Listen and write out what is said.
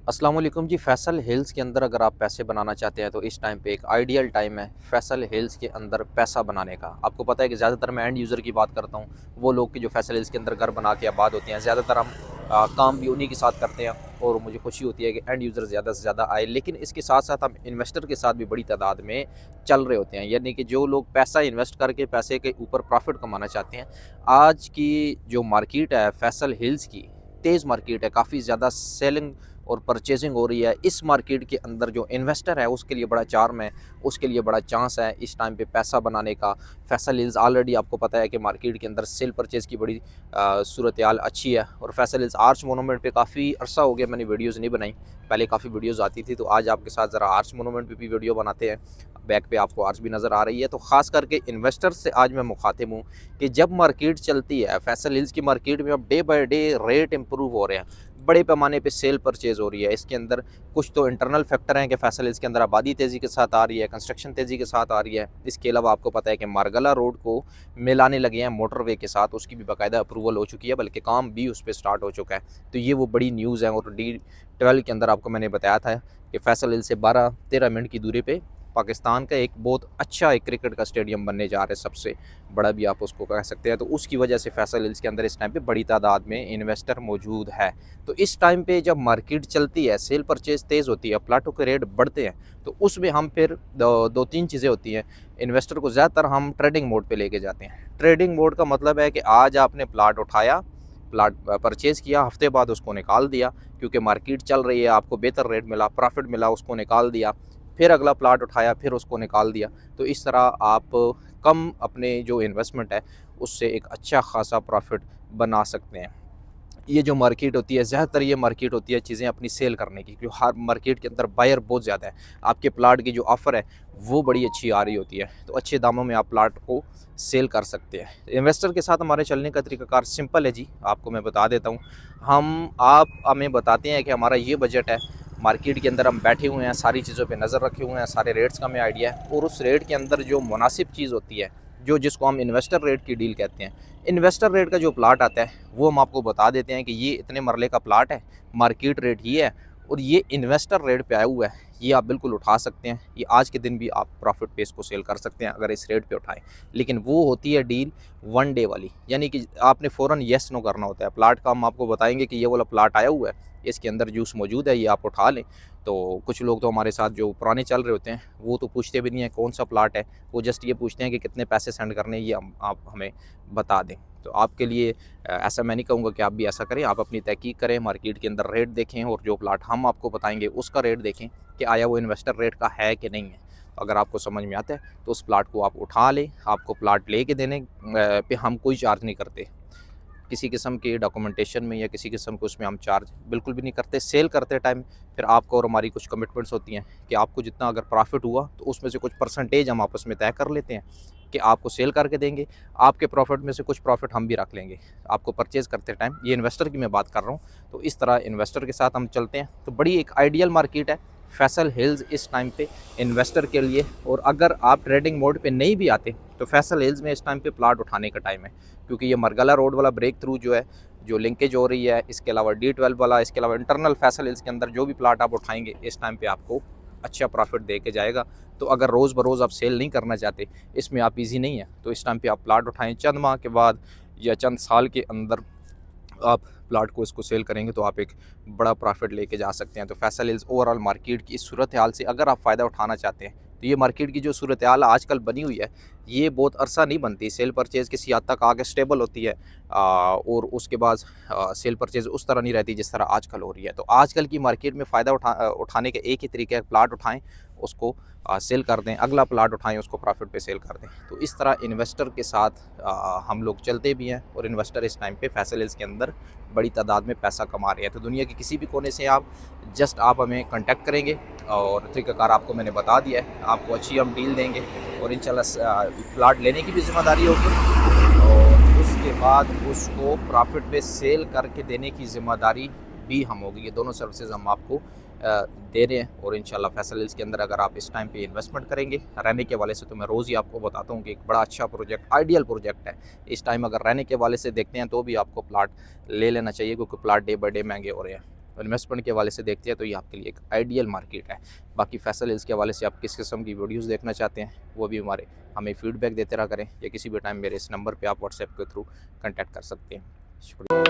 अस्सलाम वालेकुम जी। फैसल हिल्स के अंदर अगर आप पैसे बनाना चाहते हैं तो इस टाइम पे एक आइडियल टाइम है फैसल हिल्स के अंदर पैसा बनाने का। आपको पता है कि ज़्यादातर मैं एंड यूज़र की बात करता हूँ, वो लोग कि जो फैसल हिल्स के अंदर घर बना के आबाद होते हैं। ज़्यादातर हम काम भी उन्हीं के साथ करते हैं और मुझे खुशी होती है कि एंड यूज़र ज़्यादा से ज़्यादा आए। लेकिन इसके साथ साथ हम इन्वेस्टर के साथ भी बड़ी तादाद में चल रहे होते हैं, यानी कि जो लोग पैसा इन्वेस्ट करके पैसे के ऊपर प्रॉफिट कमाना चाहते हैं। आज की जो मार्केट है फैसल हिल्स की, तेज़ मार्केट है, काफ़ी ज़्यादा सेलिंग और परचेजिंग हो रही है। इस मार्केट के अंदर जो इन्वेस्टर है उसके लिए बड़ा चार्म है, उसके लिए बड़ा चांस है इस टाइम पे पैसा बनाने का। फैसल हिल्स ऑलरेडी आपको पता है कि मार्केट के अंदर सेल परचेज़ की बड़ी सूरत हाल अच्छी है। और फैसल हिल्स आर्च मोनूमेंट पे काफ़ी अरसा हो गया मैंने वीडियोज़ नहीं बनाई, पहले काफ़ी वीडियोज़ आती थी, तो आज आपके साथ ज़रा आर्च मोनूमेंट पे भी वीडियो बनाते हैं। बैक पे आपको आर्च भी नज़र आ रही है। तो ख़ास करके इन्वेस्टर से आज मैं मुखातिब हूँ कि जब मार्केट चलती है, फैसल हिल्स की मार्केट में अब day by day rate improve हो रहे हैं, बड़े पैमाने पे सेल परचेज़ हो रही है। इसके अंदर कुछ तो इंटरनल फैक्टर हैं कि फैसल हिल्स के अंदर आबादी तेज़ी के साथ आ रही है, कंस्ट्रक्शन तेज़ी के साथ आ रही है। इसके अलावा आपको पता है कि मारगला रोड को मिलाने लगे हैं मोटरवे के साथ, उसकी भी बाकायदा अप्रूवल हो चुकी है, बल्कि काम भी उस पर स्टार्ट हो चुका है। तो ये वो बड़ी न्यूज़ है। और D12 के अंदर आपको मैंने बताया था कि फैसल हिल से 12-13 मिनट की दूरी पे पाकिस्तान का एक बहुत अच्छा एक क्रिकेट का स्टेडियम बनने जा रहा है, सबसे बड़ा भी आप उसको कह सकते हैं। तो उसकी वजह से फैसल हिल्स के अंदर इस टाइम पे बड़ी तादाद में इन्वेस्टर मौजूद है। तो इस टाइम पे जब मार्केट चलती है, सेल परचेज तेज़ होती है, प्लाटों के रेट बढ़ते हैं, तो उसमें हम फिर दो तीन चीज़ें होती हैं। इन्वेस्टर को ज़्यादातर हम ट्रेडिंग मोड पे लेके जाते हैं। ट्रेडिंग मोड का मतलब है कि आज आपने प्लाट उठाया, प्लाट परचेज़ किया, हफ्ते बाद उसको निकाल दिया, क्योंकि मार्केट चल रही है, आपको बेहतर रेट मिला, प्रॉफिट मिला, उसको निकाल दिया। फिर अगला प्लाट उठाया, फिर उसको निकाल दिया। तो इस तरह आप कम अपने जो इन्वेस्टमेंट है उससे एक अच्छा खासा प्रॉफिट बना सकते हैं। ये जो मार्केट होती है, ज़्यादातर ये मार्केट होती है चीज़ें अपनी सेल करने की, क्योंकि हर मार्केट के अंदर बायर बहुत ज़्यादा है। आपके प्लाट की जो ऑफ़र है वो बड़ी अच्छी आ रही होती है, तो अच्छे दामों में आप प्लाट को सेल कर सकते हैं। इन्वेस्टर के साथ हमारे चलने का तरीक़ाकार सिंपल है जी, आपको मैं बता देता हूँ। आप हमें बताते हैं कि हमारा ये बजट है, मार्केट के अंदर हम बैठे हुए हैं, सारी चीज़ों पे नज़र रखे हुए हैं, सारे रेट्स का हमें आइडिया है, और उस रेट के अंदर जो मुनासिब चीज़ होती है, जो जिसको हम इन्वेस्टर रेट की डील कहते हैं, इन्वेस्टर रेट का जो प्लाट आता है वो हम आपको बता देते हैं कि ये इतने मरले का प्लाट है, मार्केट रेट ये है, और ये इन्वेस्टर रेट पे आया हुआ है, ये आप बिल्कुल उठा सकते हैं। ये आज के दिन भी आप प्रॉफिट पे इसको सेल कर सकते हैं अगर इस रेट पे उठाएं। लेकिन वो होती है डील वन डे वाली, यानी कि आपने फ़ौरन येस नो करना होता है। प्लाट का हम आपको बताएंगे कि ये वाला प्लाट आया हुआ है, इसके अंदर जूस मौजूद है, ये आप उठा लें। तो कुछ लोग तो हमारे साथ जो पुराने चल रहे होते हैं वो तो पूछते भी नहीं है कौन सा प्लाट है, वो जस्ट ये पूछते हैं कि कितने पैसे सेंड करने हैं, ये आप हमें बता दें। तो आपके लिए ऐसा मैं नहीं कहूँगा कि आप भी ऐसा करें, आप अपनी तहकीक करें, मार्केट के अंदर रेट देखें, और जो प्लाट हम आपको बताएंगे उसका रेट देखें कि आया वो इन्वेस्टर रेट का है कि नहीं है। अगर आपको समझ में आता है तो उस प्लाट को आप उठा लें। आपको प्लाट लेके देने पे हम कोई चार्ज नहीं करते, किसी किस्म के डॉक्यूमेंटेशन में या किसी किस्म के उसमें हम चार्ज बिल्कुल भी नहीं करते। सेल करते टाइम फिर आपको और हमारी कुछ कमिटमेंट्स होती हैं कि आपको जितना अगर प्रॉफिट हुआ तो उसमें से कुछ परसेंटेज हम आपस में तय कर लेते हैं कि आपको सेल करके देंगे, आपके प्रॉफिट में से कुछ प्रॉफिट हम भी रख लेंगे आपको परचेज़ करते टाइम। ये इन्वेस्टर की मैं बात कर रहा हूँ। तो इस तरह इन्वेस्टर के साथ हम चलते हैं। तो बड़ी एक आइडियल मार्केट है फैसल हिल्स इस टाइम पे इन्वेस्टर के लिए। और अगर आप ट्रेडिंग मोड पे नहीं भी आते तो फैसल हिल्स में इस टाइम पे प्लाट उठाने का टाइम है, क्योंकि ये मरगला रोड वाला ब्रेक थ्रू जो है, जो लिंकेज हो रही है, इसके अलावा D12 वाला, इसके अलावा इंटरनल फैसल हिल्स के अंदर जो भी प्लाट आप उठाएंगे इस टाइम पे आपको अच्छा प्रॉफिट दे के जाएगा। तो अगर रोज़ बरोज़ आप सेल नहीं करना चाहते, इसमें आप इजी नहीं है, तो इस टाइम पे आप प्लाट उठाएं। चंद माह के बाद या चंद साल के अंदर आप प्लाट को इसको सेल करेंगे तो आप एक बड़ा प्रॉफिट लेके जा सकते हैं। तो फैसल हिल्स ओवरऑल मार्केट की इस सूरत हाल से अगर आप फ़ायदा उठाना चाहते हैं, तो ये मार्केट की जो सूरत हाल आजकल बनी हुई है, ये बहुत अरसा नहीं बनती। सेल परचेज़ किसी हद तक आगे स्टेबल होती है, और उसके बाद सेल परचेज़ उस तरह नहीं रहती जिस तरह आजकल हो रही है। तो आजकल की मार्केट में फ़ायदा उठाने का एक ही तरीका है, प्लाट उठाएं, उसको सेल कर दें, अगला प्लाट उठाएं, उसको प्रॉफिट पे सेल कर दें। तो इस तरह इन्वेस्टर के साथ हम लोग चलते भी हैं, और इन्वेस्टर इस टाइम पे फैसल हिल्स के अंदर बड़ी तादाद में पैसा कमा रहे हैं। तो दुनिया के किसी भी कोने से आप हमें कांटेक्ट करेंगे, और तरीक़ाकार आपको मैंने बता दिया है, आपको अच्छी हम डील देंगे, और इंशाल्लाह प्लाट लेने की भी ज़िम्मेदारी होगी, और उसके बाद उसको प्रॉफिट पे सेल करके देने की ज़िम्मेदारी भी हम होगी। ये दोनों सर्विसेज हम आपको दे रहे हैं। और इंशाल्लाह फैसल हिल्स के अंदर अगर आप इस टाइम पे इन्वेस्टमेंट करेंगे, रहने के वाले से तो मैं रोज़ ही आपको बताता हूँ कि एक बड़ा अच्छा प्रोजेक्ट, आइडियल प्रोजेक्ट है। इस टाइम अगर रहने के वाले से देखते हैं तो भी आपको प्लाट ले लेना चाहिए, क्योंकि प्लाट डे बाय डे महंगे हो रहे हैं। तो इन्वेस्टमेंट के हवाले से देखते हैं तो ये आपके लिए एक आइडियल मार्केट है। बाकी फैसल हिल्स के हवाले से आप किस किस्म की वीडियोज़ देखना चाहते हैं वो भी हमें फीडबैक देते रहा करें, या किसी भी टाइम मेरे इस नंबर पर आप व्हाट्सएप के थ्रू कॉन्टैक्ट कर सकते हैं। शुक्रिया।